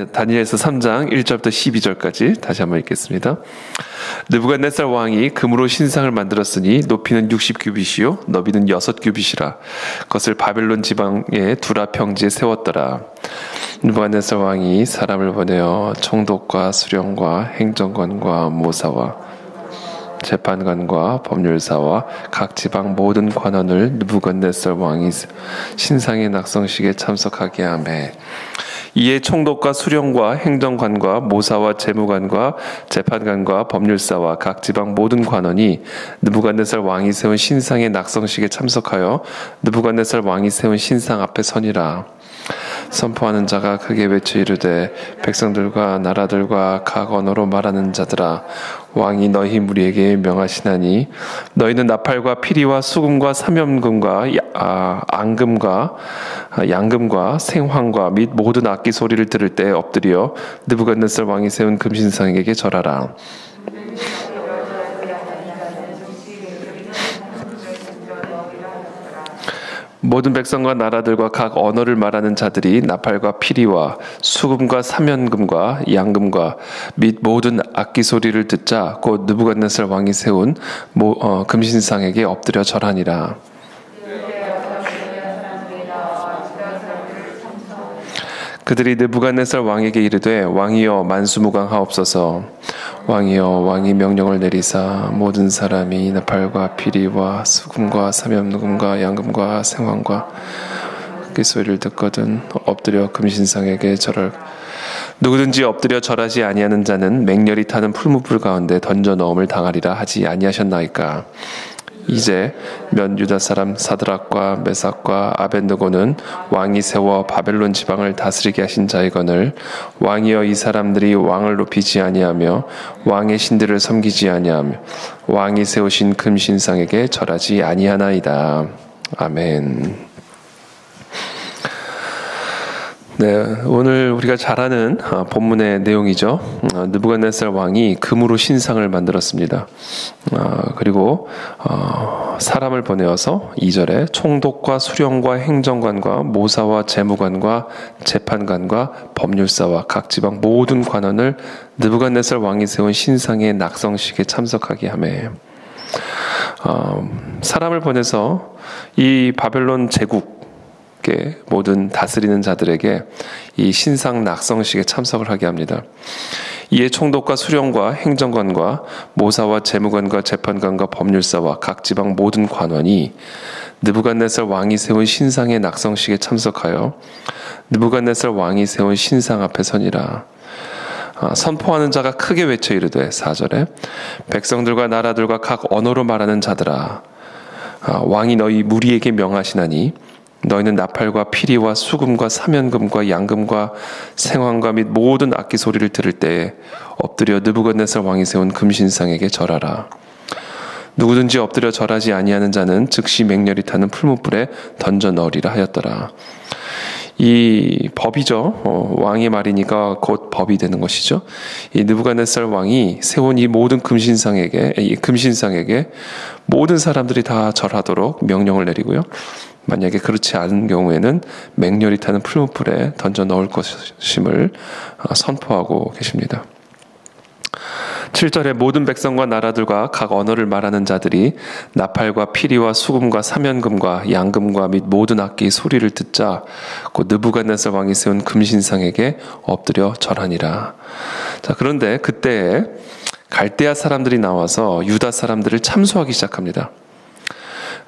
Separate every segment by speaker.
Speaker 1: 다니엘서 3장 1절부터 12절까지 다시 한번 읽겠습니다. 느부갓네살 왕이 금으로 신상을 만들었으니 높이는 60규빗이요 너비는 6규빗이라. 그것을 바벨론 지방의 두라 평지에 세웠더라. 느부갓네살 왕이 사람을 보내어 총독과 수령과 행정관과 모사와 재판관과 법률사와 각 지방 모든 관원을 느부갓네살 왕이 신상의 낙성식에 참석하게 하매, 이에 총독과 수령과 행정관과 모사와 재무관과 재판관과 법률사와 각 지방 모든 관원이 느부갓네살 왕이 세운 신상의 낙성식에 참석하여 느부갓네살 왕이 세운 신상 앞에 서니라. 선포하는 자가 크게 외쳐 이르되, 백성들과 나라들과 각 언어로 말하는 자들아, 왕이 너희 무리에게 명하시나니 너희는 나팔과 피리와 수금과 사면금과 앙금과 양금과 생황과 및 모든 악기 소리를 들을 때 엎드려 느부갓네살 왕이 세운 금신상에게 절하라. 모든 백성과 나라들과 각 언어를 말하는 자들이 나팔과 피리와 수금과 사면금과 양금과 및 모든 악기 소리를 듣자 곧 느부갓네살 왕이 세운 금신상에게 엎드려 절하니라. 그들이 느부갓네살 왕에게 이르되, 왕이여 만수무강하옵소서. 왕이여 왕이 명령을 내리사 모든 사람이 나팔과 피리와 수금과 사면금과 양금과 생황과 그 소리를 듣거든 엎드려 금신상에게 절할. 누구든지 엎드려 절하지 아니하는 자는 맹렬히 타는 풀무불 가운데 던져 넣음을 당하리라 하지 아니하셨나이까. 이제 몇 유다 사람 사드락과 메삭과 아벳느고는 왕이 세워 바벨론 지방을 다스리게 하신 자이거늘, 왕이여 이 사람들이 왕을 높이지 아니하며 왕의 신들을 섬기지 아니하며 왕이 세우신 금신상에게 절하지 아니하나이다. 아멘. 네, 오늘 우리가 잘 아는 본문의 내용이죠. 느부갓네살 왕이 금으로 신상을 만들었습니다. 그리고 사람을 보내어서 2절에 총독과 수령과 행정관과 모사와 재무관과 재판관과 법률사와 각 지방 모든 관원을 느부갓네살 왕이 세운 신상의 낙성식에 참석하게 하매, 사람을 보내서 이 바벨론 제국 모든 다스리는 자들에게 이 신상 낙성식에 참석을 하게 합니다. 이에 총독과 수령과 행정관과 모사와 재무관과 재판관과 법률사와 각 지방 모든 관원이 느부갓네살 왕이 세운 신상의 낙성식에 참석하여 느부갓네살 왕이 세운 신상 앞에 서니라. 선포하는 자가 크게 외쳐 이르되, 4절에 백성들과 나라들과 각 언어로 말하는 자들아, 왕이 너희 무리에게 명하시나니 너희는 나팔과 피리와 수금과 사면금과 양금과 생황과 및 모든 악기 소리를 들을 때에 엎드려 느부갓네살 왕이 세운 금신상에게 절하라. 누구든지 엎드려 절하지 아니하는 자는 즉시 맹렬히 타는 풀무불에 던져 넣으리라 하였더라. 이 법이죠. 왕의 말이니까 곧 법이 되는 것이죠. 이 느부갓네살 왕이 세운 이 모든 금신상에게 모든 사람들이 다 절하도록 명령을 내리고요. 만약에 그렇지 않은 경우에는 맹렬히 타는 풀무불에 던져 넣을 것임을 선포하고 계십니다. 7절에 모든 백성과 나라들과 각 언어를 말하는 자들이 나팔과 피리와 수금과 사면금과 양금과 및 모든 악기 소리를 듣자 곧 느부갓네살 왕이 세운 금신상에게 엎드려 절하니라. 자, 그런데 그때에 갈대아 사람들이 나와서 유다 사람들을 참소하기 시작합니다.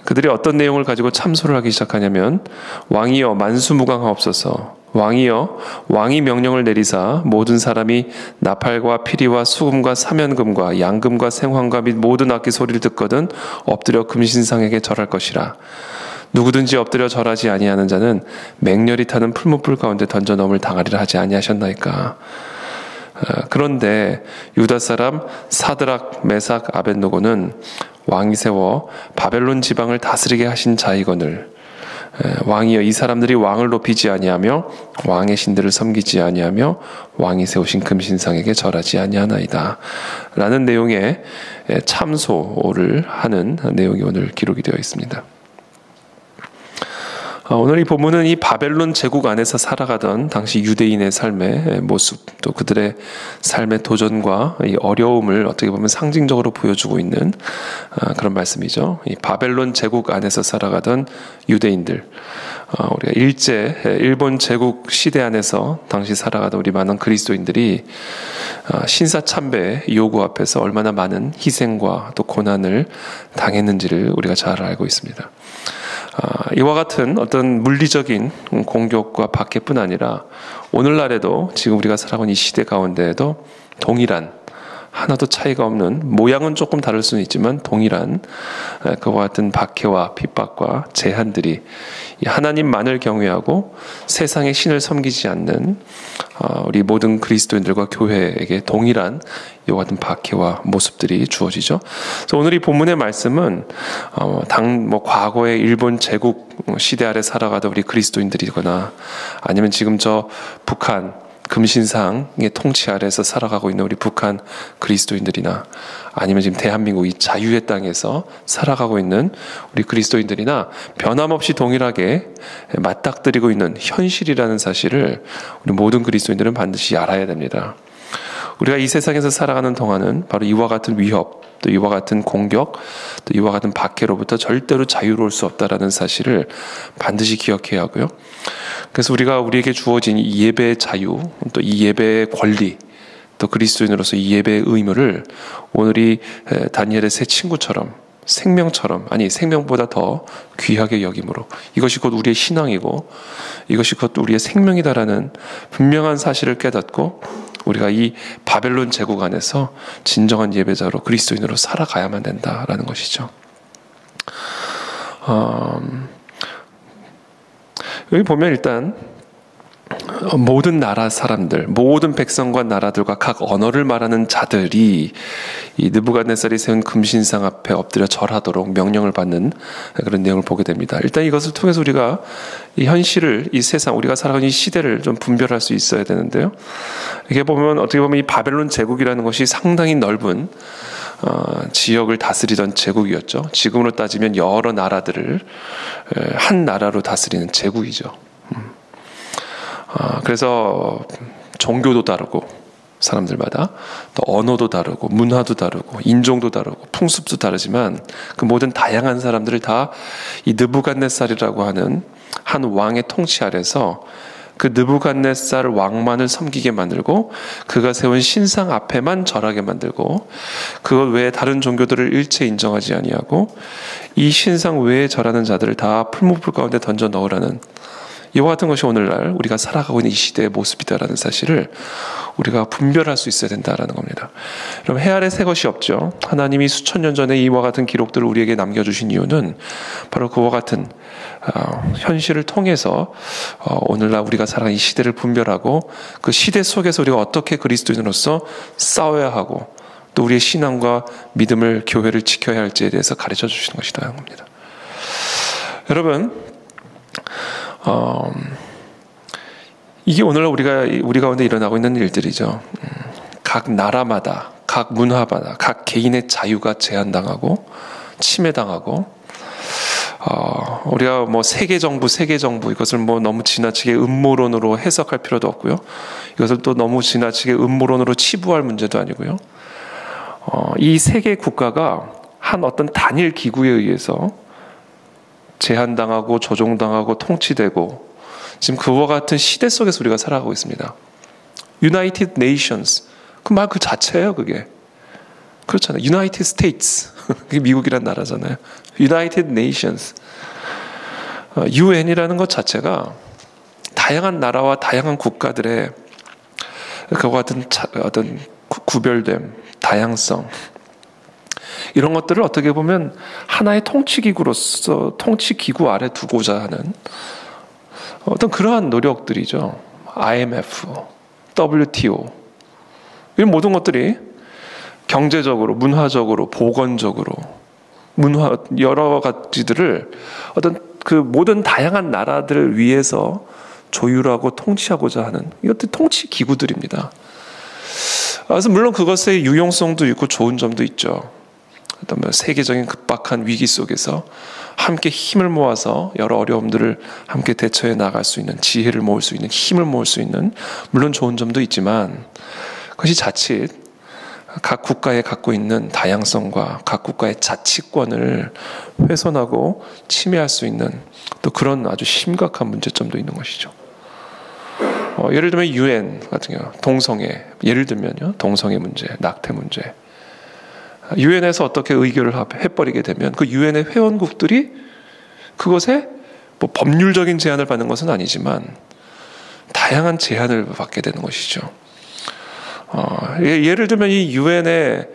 Speaker 1: 그들이 어떤 내용을 가지고 참소를 하기 시작하냐면, 왕이여 만수무강하옵소서. 왕이여 왕이 명령을 내리사 모든 사람이 나팔과 피리와 수금과 사면금과 양금과 생황과 및 모든 악기 소리를 듣거든 엎드려 금신상에게 절할 것이라. 누구든지 엎드려 절하지 아니하는 자는 맹렬히 타는 풀무불 가운데 던져 넣음을 당하리라 하지 아니하셨나이까. 그런데 유다 사람 사드락, 메삭, 아벳느고는 왕이 세워 바벨론 지방을 다스리게 하신 자이거늘, 왕이여 이 사람들이 왕을 높이지 아니하며 왕의 신들을 섬기지 아니하며 왕이 세우신 금신상에게 절하지 아니하나이다 라는 내용의 참소를 하는 내용이 오늘 기록이 되어 있습니다. 오늘 이 본문은 이 바벨론 제국 안에서 살아가던 당시 유대인의 삶의 모습, 또 그들의 삶의 도전과 이 어려움을 어떻게 보면 상징적으로 보여주고 있는 그런 말씀이죠. 이 바벨론 제국 안에서 살아가던 유대인들, 우리가 일본 제국 시대 안에서 당시 살아가던 우리 많은 그리스도인들이 신사참배의 요구 앞에서 얼마나 많은 희생과 또 고난을 당했는지를 우리가 잘 알고 있습니다. 이와 같은 어떤 물리적인 공격과 박해뿐 아니라 오늘날에도 지금 우리가 살아가는 이 시대 가운데에도 동일한, 하나도 차이가 없는, 모양은 조금 다를 수는 있지만 동일한 그와 같은 박해와 핍박과 제한들이 하나님만을 경외하고 세상의 신을 섬기지 않는 우리 모든 그리스도인들과 교회에게 동일한 이와 같은 박해와 모습들이 주어지죠. 그래서 오늘 이 본문의 말씀은 과거의 일본 제국 시대 아래 살아가던 우리 그리스도인들이거나 아니면 지금 저 북한 금신상의 통치 아래에서 살아가고 있는 우리 북한 그리스도인들이나 아니면 지금 대한민국 이 자유의 땅에서 살아가고 있는 우리 그리스도인들이나 변함없이 동일하게 맞닥뜨리고 있는 현실이라는 사실을 우리 모든 그리스도인들은 반드시 알아야 됩니다. 우리가 이 세상에서 살아가는 동안은 바로 이와 같은 위협, 또 이와 같은 공격, 또 이와 같은 박해로부터 절대로 자유로울 수 없다라는 사실을 반드시 기억해야 하고요. 그래서 우리에게 주어진 이 예배의 자유, 또 이 예배의 권리, 또 그리스도인으로서 이 예배의 의무를 오늘 이 다니엘의 세 친구처럼 생명처럼, 아니 생명보다 더 귀하게 여김으로, 이것이 곧 우리의 신앙이고 이것이 곧 우리의 생명이다라는 분명한 사실을 깨닫고 우리가 이 바벨론 제국 안에서 진정한 예배자로 그리스도인으로 살아가야만 된다라는 것이죠. 여기 보면 일단 모든 나라 사람들, 모든 백성과 나라들과 각 언어를 말하는 자들이 이 느부갓네살이 세운 금신상 앞에 엎드려 절하도록 명령을 받는 그런 내용을 보게 됩니다. 일단 이것을 통해서 우리가 이 현실을, 이 세상, 우리가 살아가는 이 시대를 좀 분별할 수 있어야 되는데요. 이게 보면 어떻게 보면 이 바벨론 제국이라는 것이 상당히 넓은 지역을 다스리던 제국이었죠. 지금으로 따지면 여러 나라들을 한 나라로 다스리는 제국이죠. 그래서 종교도 다르고 사람들마다 또 언어도 다르고 문화도 다르고 인종도 다르고 풍습도 다르지만 그 모든 다양한 사람들을 다 이 느부갓네살이라고 하는 한 왕의 통치 아래서 그 느부갓네살 왕만을 섬기게 만들고 그가 세운 신상 앞에만 절하게 만들고 그것 외에 다른 종교들을 일체 인정하지 아니하고 이 신상 외에 절하는 자들을 다 풀무불 가운데 던져 넣으라는, 이와 같은 것이 오늘날 우리가 살아가고 있는 이 시대의 모습이다라는 사실을 우리가 분별할 수 있어야 된다라는 겁니다. 그럼 해 아래 새 것이 없죠. 하나님이 수천 년 전에 이와 같은 기록들을 우리에게 남겨주신 이유는 바로 그와 같은 현실을 통해서 오늘날 우리가 살아가는 이 시대를 분별하고 그 시대 속에서 우리가 어떻게 그리스도인으로서 싸워야 하고 또 우리의 신앙과 믿음을, 교회를 지켜야 할지에 대해서 가르쳐 주시는 것이라는 겁니다. 여러분, 이게 오늘 우리 가운데 일어나고 있는 일들이죠. 각 나라마다, 각 문화마다, 각 개인의 자유가 제한당하고 침해당하고, 우리가 뭐 세계 정부 이것을 뭐 너무 지나치게 음모론으로 해석할 필요도 없고요. 이것을 또 너무 지나치게 음모론으로 치부할 문제도 아니고요. 이 세계 국가가 한 어떤 단일 기구에 의해서 제한당하고 조종당하고 통치되고 지금 그와 같은 시대 속에서 우리가 살아가고 있습니다. United Nations, 그 말 그 자체예요. 그게 그렇잖아요. United States, 그게 미국이란 나라잖아요. United Nations, UN이라는 것 자체가 다양한 나라와 다양한 국가들의 그와 같은 어떤 구별됨, 다양성, 이런 것들을 어떻게 보면 하나의 통치기구로서 통치기구 아래 두고자 하는 어떤 그러한 노력들이죠. IMF, WTO, 이런 모든 것들이 경제적으로, 문화적으로, 보건적으로, 여러 가지들을 어떤 그 모든 다양한 나라들을 위해서 조율하고 통치하고자 하는 이것들 통치기구들입니다. 그래서 물론 그것의 유용성도 있고 좋은 점도 있죠. 어떤 세계적인 급박한 위기 속에서 함께 힘을 모아서 여러 어려움들을 함께 대처해 나갈 수 있는 지혜를 모을 수 있는 힘을 모을 수 있는 물론 좋은 점도 있지만 그것이 자칫 각 국가에 갖고 있는 다양성과 각 국가의 자치권을 훼손하고 침해할 수 있는 또 그런 아주 심각한 문제점도 있는 것이죠. 예를 들면 UN 같은 경우 동성애 예를 들면요 동성애 문제, 낙태 문제 유엔에서 어떻게 의결을 해버리게 되면 그 유엔의 회원국들이 그것에 뭐 법률적인 제한을 받는 것은 아니지만 다양한 제한을 받게 되는 것이죠. 예를 들면 이 유엔의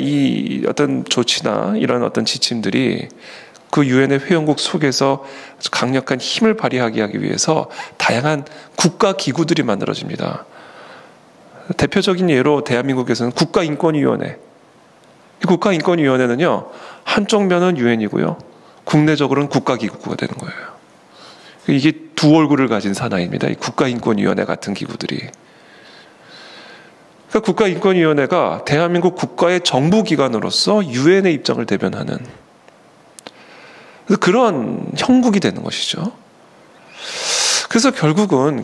Speaker 1: 이 어떤 조치나 이런 어떤 지침들이 그 유엔의 회원국 속에서 강력한 힘을 발휘하게 하기 위해서 다양한 국가 기구들이 만들어집니다. 대표적인 예로 대한민국에서는 국가인권위원회. 이 국가인권위원회는요, 한쪽 면은 유엔이고요, 국내적으로는 국가기구가 되는 거예요. 이게 두 얼굴을 가진 사나이입니다. 이 국가인권위원회 같은 기구들이. 그러니까 국가인권위원회가 대한민국 국가의 정부기관으로서 유엔의 입장을 대변하는 그런 형국이 되는 것이죠. 그래서 결국은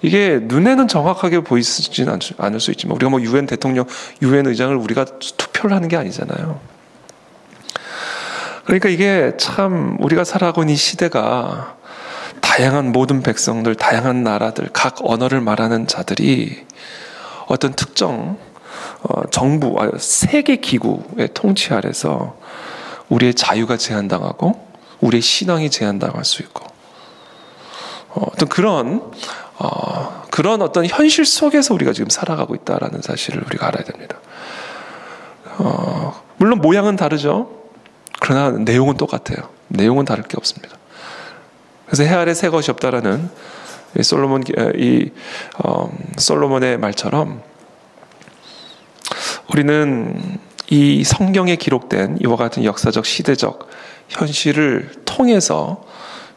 Speaker 1: 이게 눈에는 정확하게 보이지는 않을 수 있지만 우리가 뭐 유엔 대통령, 유엔 의장을 우리가 투표를 하는 게 아니잖아요. 그러니까 이게 참 우리가 살아가고 있는 이 시대가 다양한 모든 백성들, 다양한 나라들, 각 언어를 말하는 자들이 어떤 특정 정부, 세계 기구의 통치 아래서 우리의 자유가 제한당하고 우리의 신앙이 제한당할 수 있고 어떤 그런 어떤 현실 속에서 우리가 지금 살아가고 있다라는 사실을 우리가 알아야 됩니다. 물론 모양은 다르죠. 그러나 내용은 똑같아요. 내용은 다를 게 없습니다. 그래서 해 아래 새 것이 없다라는 솔로몬의 말처럼 우리는 이 성경에 기록된 이와 같은 역사적 시대적 현실을 통해서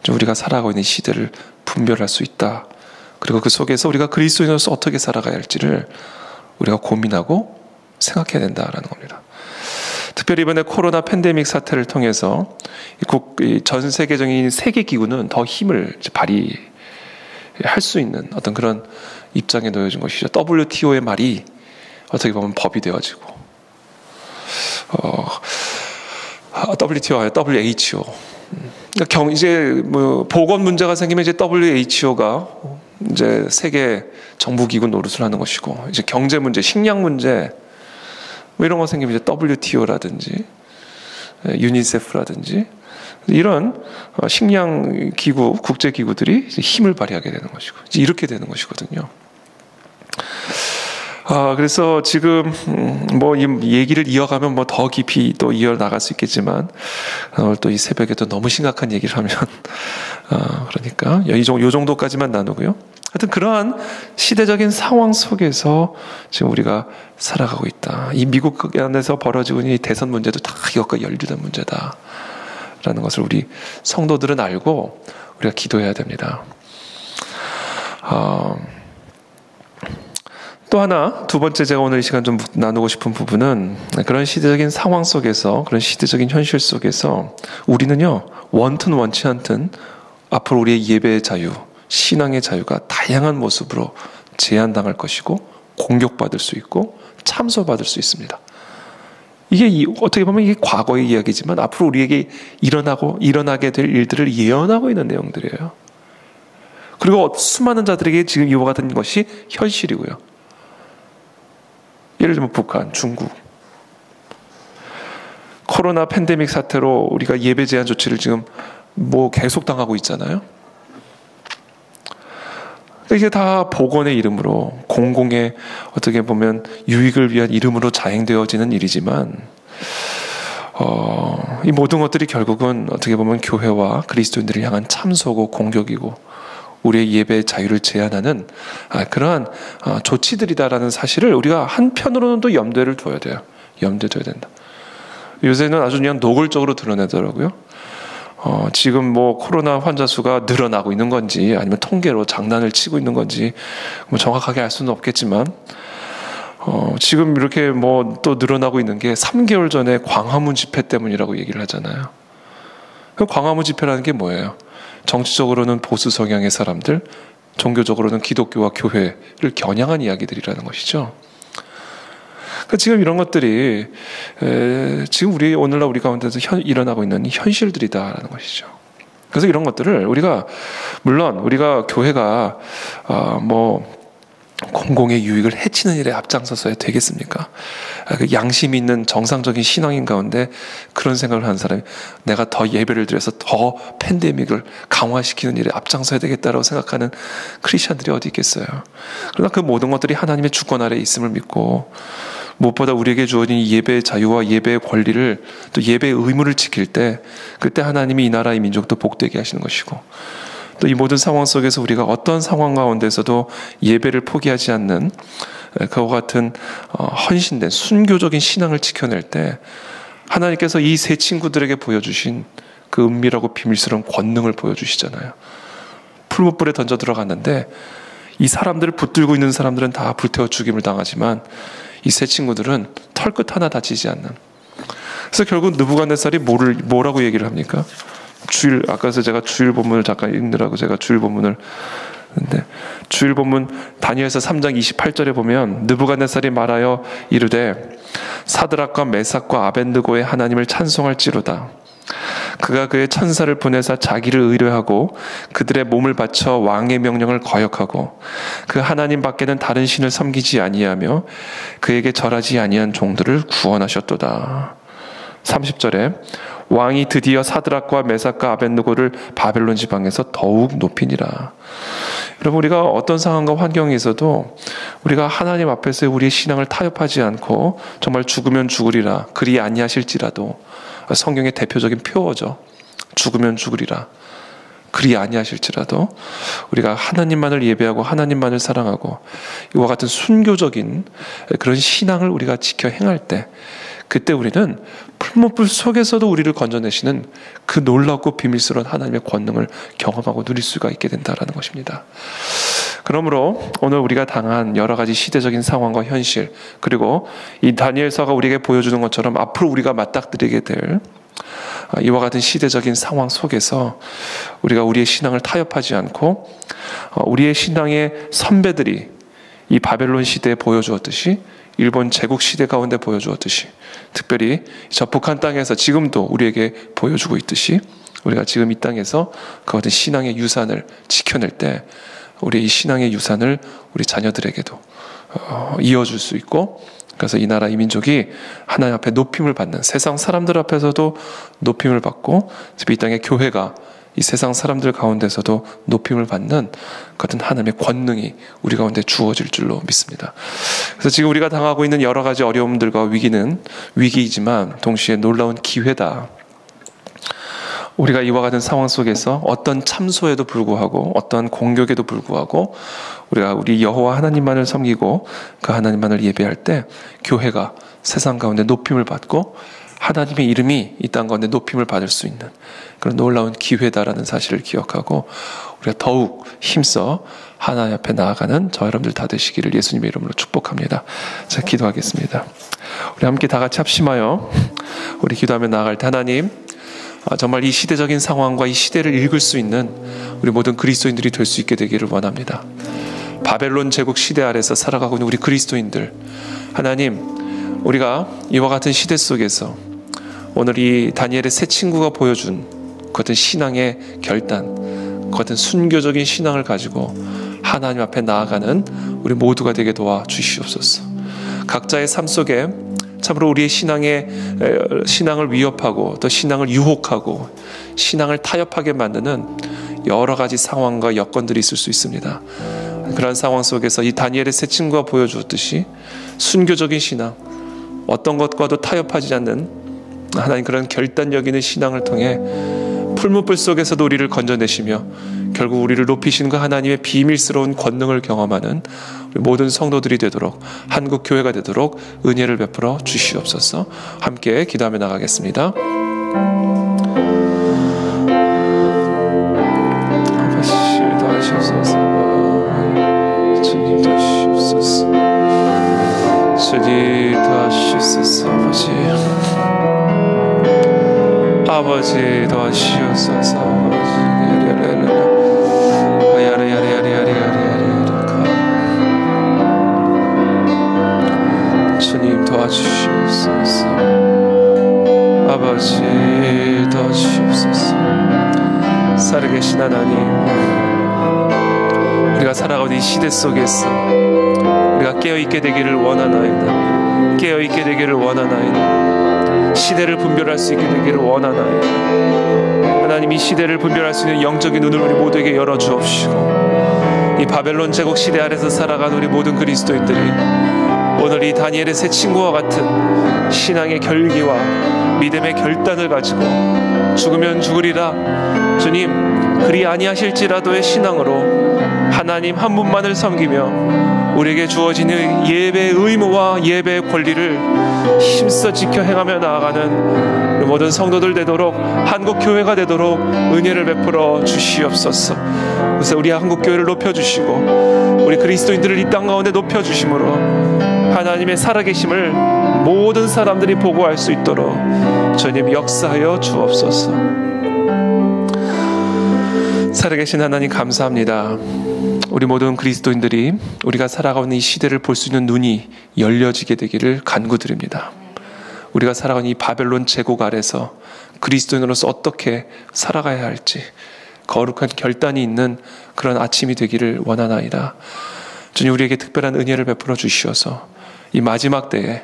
Speaker 1: 우리가 살아가고 있는 시대를 분별할 수 있다. 그리고 그 속에서 우리가 그리스도인으로서 어떻게 살아가야 할지를 우리가 고민하고 생각해야 된다라는 겁니다. 특별히 이번에 코로나 팬데믹 사태를 통해서 전 세계적인 세계기구는 더 힘을 발휘할 수 있는 어떤 그런 입장에 놓여진 것이죠. WTO의 말이 어떻게 보면 법이 되어지고 WTO, WHO. 그러니까 이제 뭐 보건 문제가 생기면 이제 WHO가 이제 세계 정부기구 노릇을 하는 것이고, 이제 경제 문제, 식량 문제 뭐 이런 거 생기면 이제 WTO라든지 유니세프라든지 이런 식량 기구, 국제 기구들이 힘을 발휘하게 되는 것이고, 이제 이렇게 되는 것이거든요. 그래서 지금 뭐 이 얘기를 이어가면 뭐 더 깊이 또 이어 나갈 수 있겠지만 오늘 또 이 새벽에 또 너무 심각한 얘기를 하면 그러니까 요 정도까지만 나누고요. 하여튼 그러한 시대적인 상황 속에서 지금 우리가 살아가고 있다. 이 미국 안에서 벌어지고 있는 이 대선 문제도 다 이것과 연루된 문제다라는 것을 우리 성도들은 알고 우리가 기도해야 됩니다. 또 하나, 두 번째 제가 오늘 이 시간 좀 나누고 싶은 부분은 그런 시대적인 상황 속에서, 그런 시대적인 현실 속에서 우리는요, 원튼 원치 않든 앞으로 우리의 예배의 자유, 신앙의 자유가 다양한 모습으로 제한당할 것이고 공격받을 수 있고 참소받을 수 있습니다. 이게 어떻게 보면 이게 과거의 이야기지만 앞으로 우리에게 일어나게 될 일들을 예언하고 있는 내용들이에요. 그리고 수많은 자들에게 지금 이와 같은 것이 현실이고요. 예를 들면 북한, 중국. 코로나 팬데믹 사태로 우리가 예배 제한 조치를 지금 뭐 계속 당하고 있잖아요. 이게 다 복원의 이름으로, 공공의 어떻게 보면 유익을 위한 이름으로 자행되어지는 일이지만 이 모든 것들이 결국은 어떻게 보면 교회와 그리스도인들을 향한 참소고 공격이고 우리의 예배의 자유를 제한하는 그러한 조치들이다라는 사실을 우리가 한편으로는 또 염두에 둬야 돼요. 염두에 둬야 된다. 요새는 아주 그냥 노골적으로 드러내더라고요. 지금 뭐 코로나 환자 수가 늘어나고 있는 건지 아니면 통계로 장난을 치고 있는 건지 뭐 정확하게 알 수는 없겠지만 지금 이렇게 뭐 또 늘어나고 있는 게 3개월 전에 광화문 집회 때문이라고 얘기를 하잖아요. 그 광화문 집회라는 게 뭐예요? 정치적으로는 보수 성향의 사람들, 종교적으로는 기독교와 교회를 겨냥한 이야기들이라는 것이죠. 그러니까 지금 이런 것들이 지금 오늘날 우리 가운데서 일어나고 있는 현실들이다라는 것이죠. 그래서 이런 것들을 물론 우리가 교회가 뭐 공공의 유익을 해치는 일에 앞장서서야 되겠습니까? 그 양심 있는 정상적인 신앙인 가운데 그런 생각을 하는 사람이 내가 더 예배를 드려서 더 팬데믹을 강화시키는 일에 앞장서야 되겠다라고 생각하는 크리스천들이 어디 있겠어요? 그러나 그 모든 것들이 하나님의 주권 아래에 있음을 믿고 무엇보다 우리에게 주어진 예배의 자유와 예배의 권리를 또 예배의 의무를 지킬 때 그때 하나님이 이 나라의 민족도 복되게 하시는 것이고 또 이 모든 상황 속에서 우리가 어떤 상황 가운데서도 예배를 포기하지 않는 그와 같은 헌신된 순교적인 신앙을 지켜낼 때 하나님께서 이 세 친구들에게 보여주신 그 은밀하고 비밀스러운 권능을 보여주시잖아요. 풀무불에 던져 들어갔는데 이 사람들을 붙들고 있는 사람들은 다 불태워 죽임을 당하지만 이 세 친구들은 털끝 하나 다치지 않는. 그래서 결국 느부갓네살이 뭐라고 얘기를 합니까? 아까서 제가 주일 본문을 잠깐 읽느라고 제가 주일 본문을 근데 주일 본문 다니엘서 3장 28절에 보면 느부갓네살이 말하여 이르되 사드락과 메삭과 아벤느고의 하나님을 찬송할지로다. 그가 그의 천사를 보내사 자기를 의뢰하고 그들의 몸을 바쳐 왕의 명령을 거역하고 그 하나님 밖에는 다른 신을 섬기지 아니하며 그에게 절하지 아니한 종들을 구원하셨도다. 30절에 왕이 드디어 사드락과 메삭과 아벤느고를 바벨론 지방에서 더욱 높이니라. 여러분 우리가 어떤 상황과 환경에서도 우리가 하나님 앞에서 우리의 신앙을 타협하지 않고 정말 죽으면 죽으리라 그리 아니하실지라도 성경의 대표적인 표어죠. 죽으면 죽으리라 그리 아니하실지라도 우리가 하나님만을 예배하고 하나님만을 사랑하고 이와 같은 순교적인 그런 신앙을 우리가 지켜 행할 때 그때 우리는 풀무불 속에서도 우리를 건져내시는 그 놀랍고 비밀스러운 하나님의 권능을 경험하고 누릴 수가 있게 된다는 것입니다. 그러므로 오늘 우리가 당한 여러 가지 시대적인 상황과 현실 그리고 이 다니엘서가 우리에게 보여주는 것처럼 앞으로 우리가 맞닥뜨리게 될 이와 같은 시대적인 상황 속에서 우리가 우리의 신앙을 타협하지 않고 우리의 신앙의 선배들이 이 바벨론 시대에 보여주었듯이 일본 제국 시대 가운데 보여주었듯이 특별히 저 북한 땅에서 지금도 우리에게 보여주고 있듯이 우리가 지금 이 땅에서 그 같은 신앙의 유산을 지켜낼 때 우리 이 신앙의 유산을 우리 자녀들에게도 이어줄 수 있고 그래서 이 나라 이 민족이 하나님 앞에 높임을 받는 세상 사람들 앞에서도 높임을 받고 특히 이 땅의 교회가 이 세상 사람들 가운데서도 높임을 받는 같은 하나님의 권능이 우리 가운데 주어질 줄로 믿습니다. 그래서 지금 우리가 당하고 있는 여러 가지 어려움들과 위기는 위기이지만 동시에 놀라운 기회다. 우리가 이와 같은 상황 속에서 어떤 참소에도 불구하고 어떤 공격에도 불구하고 우리가 우리 여호와 하나님만을 섬기고 그 하나님만을 예배할 때 교회가 세상 가운데 높임을 받고 하나님의 이름이 이 땅 가운데 높임을 받을 수 있는 그런 놀라운 기회다라는 사실을 기억하고 우리가 더욱 힘써 하나님 앞에 나아가는 저 여러분들 다 되시기를 예수님의 이름으로 축복합니다. 자, 기도하겠습니다. 우리 함께 다 같이 합심하여 우리 기도하며 나아갈 때 하나님 정말 이 시대적인 상황과 이 시대를 읽을 수 있는 우리 모든 그리스도인들이 될 수 있게 되기를 원합니다. 바벨론 제국 시대 아래서 살아가고 있는 우리 그리스도인들 하나님 우리가 이와 같은 시대 속에서 오늘 이 다니엘의 세 친구가 보여준 그 같은 신앙의 결단 그 같은 순교적인 신앙을 가지고 하나님 앞에 나아가는 우리 모두가 되게 도와주시옵소서. 각자의 삶 속에 참으로 우리의 신앙을 위협하고 또 신앙을 유혹하고 신앙을 타협하게 만드는 여러 가지 상황과 여건들이 있을 수 있습니다. 그런 상황 속에서 이 다니엘의 세 친구가 보여주었듯이 순교적인 신앙 어떤 것과도 타협하지 않는 하나님 그런 결단력 있는 신앙을 통해 풀무불 속에서도 우리를 건져내시며 결국 우리를 높이시는 그 하나님의 비밀스러운 권능을 경험하는 우리 모든 성도들이 되도록 한국 교회가 되도록 은혜를 베풀어 주시옵소서. 함께 기도하며 나가겠습니다. 주님 도와주옵소서. 주님 도와주시옵소서. 아버지 도와주시옵소서. 주님 도와주시옵소서. 아버지 도와주시옵소서. 살아계신 하나님, 우리가 살아가는 이 시대 속에서 우리가 깨어있게 되기를 원하나이다. 깨어있게 되기를 원하나이다. 시대를 분별할 수 있게 되기를 원하나이다. 하나님, 이 시대를 분별할 수 있는 영적인 눈을 우리 모두에게 열어주옵시고, 이 바벨론 제국 시대 아래서 살아간 우리 모든 그리스도인들이 오늘 이 다니엘의 세 친구와 같은 신앙의 결기와 믿음의 결단을 가지고 죽으면 죽으리라, 주님 그리 아니하실지라도의 신앙으로 하나님 한 분만을 섬기며 우리에게 주어지는 예배의 의무와 예배의 권리를 힘써 지켜 행하며 나아가는 모든 성도들 되도록, 한국교회가 되도록 은혜를 베풀어 주시옵소서. 그래서 우리 한국교회를 높여주시고 우리 그리스도인들을 이 땅 가운데 높여주심으로 하나님의 살아계심을 모든 사람들이 보고할 수 있도록 주님 역사하여 주옵소서. 살아계신 하나님 감사합니다. 우리 모든 그리스도인들이 우리가 살아가는 이 시대를 볼 수 있는 눈이 열려지게 되기를 간구드립니다. 우리가 살아가는 이 바벨론 제국 아래서 그리스도인으로서 어떻게 살아가야 할지 거룩한 결단이 있는 그런 아침이 되기를 원하나이다. 주님, 우리에게 특별한 은혜를 베풀어 주시어서 이 마지막 때에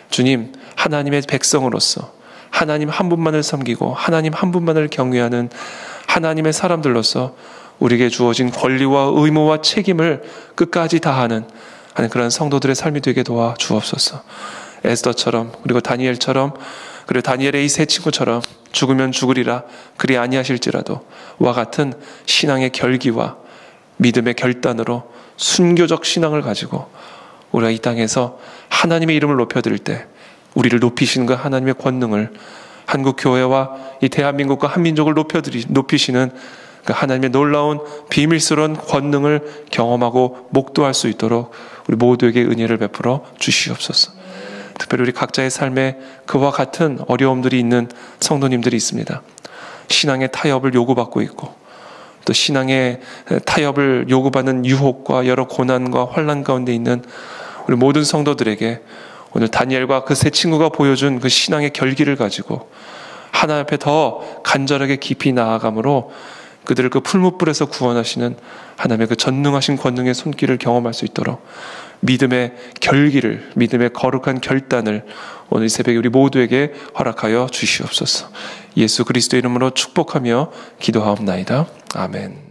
Speaker 1: 주님 하나님의 백성으로서 하나님 한 분만을 섬기고 하나님 한 분만을 경외하는 하나님의 사람들로서 우리에게 주어진 권리와 의무와 책임을 끝까지 다하는 그런 성도들의 삶이 되게 도와 주옵소서. 에스더처럼, 그리고 다니엘처럼, 그리고 다니엘의 이 세 친구처럼 죽으면 죽으리라 그리 아니하실지라도 와 같은 신앙의 결기와 믿음의 결단으로 순교적 신앙을 가지고 우리가 이 땅에서 하나님의 이름을 높여드릴 때 우리를 높이시는 그 하나님의 권능을, 한국교회와 이 대한민국과 한민족을 높이시는 그 하나님의 놀라운 비밀스러운 권능을 경험하고 목도할 수 있도록 우리 모두에게 은혜를 베풀어 주시옵소서. 특별히 우리 각자의 삶에 그와 같은 어려움들이 있는 성도님들이 있습니다. 신앙의 타협을 요구받고 있고 또 신앙의 타협을 요구받는 유혹과 여러 고난과 환난 가운데 있는 우리 모든 성도들에게 오늘 다니엘과 그 세 친구가 보여준 그 신앙의 결기를 가지고 하나님 앞에 더 간절하게 깊이 나아감으로 그들을 그 풀무불에서 구원하시는 하나님의 그 전능하신 권능의 손길을 경험할 수 있도록 믿음의 결기를, 믿음의 거룩한 결단을 오늘 이 새벽에 우리 모두에게 허락하여 주시옵소서. 예수 그리스도 이름으로 축복하며 기도하옵나이다. 아멘.